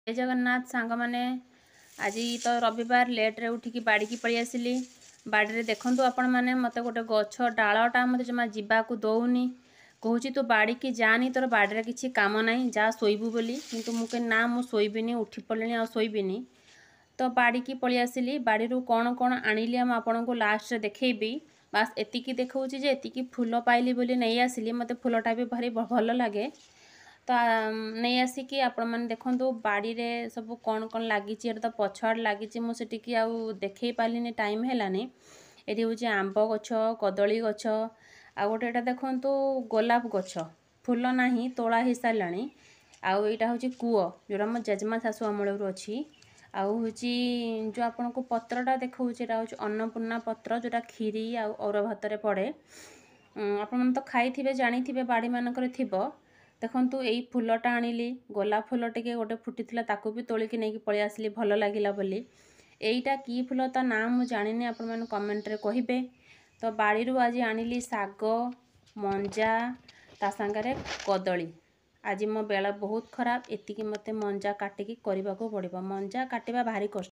जय जगन्नाथ सांग मैंने आज तो रविवार लेट्रे उठिकी बाड़ी की पलि आसिली। बाड़ी देखु आपण मैंने मत गोटे गछ डालटा मत जमा जावाक दौनी कहूँ तू बाड़ी की जानी तोर बाड़ी किसी कम ना जा शोबू बोली किंतु मुझे ना मु शोबी उठी पड़े आ शोबी तो बाड़ी की पलि आसिली। बाड़ी कौन कौन आनिली आपन को लास्ट देखेबी बास एतिकी देखा एतिकी फूल पाइली बोली नहीं आसिली। मत फूलटा भी भारी भल लगे तो नहीं आसिकी आपण मैंने देखो बाड़ी रे सब कौन कौन लगी तो पछआड़ लगी मुझे देखे पार्ली टाइम है। ये हूँ आंब गछ कदली गछ आ गोटे यहाँ देखु गोलाप गछ फूल ना तोला हो सारा आईटा हूँ कूओ जोड़ा मो जेजेमा शाशु अमल अच्छी हूँ जो आपन को पत्रटा देखा हूँ अन्नपूर्णा पत्र जोटा खीरी और भात पड़े आपण तो खाई जानी बाड़ी मानक देखु यही फूलटा आनिली गोलाप फूल टे गोटे फुटी ताकू भी तोलिकी नहीं पलि आसिली भल लगिला बोली। एईटा की फूल तो ना मु जानी आपण मैंने कमेंट रे कहिबे। तो बाड़ी आज आनिली साग मंजा ता सांगरे कदली। आज मो बेला बहुत खराब एतिकी मते मंजा काटिकी करने को पड़ो मंजा काटिबा भारी कष्ट।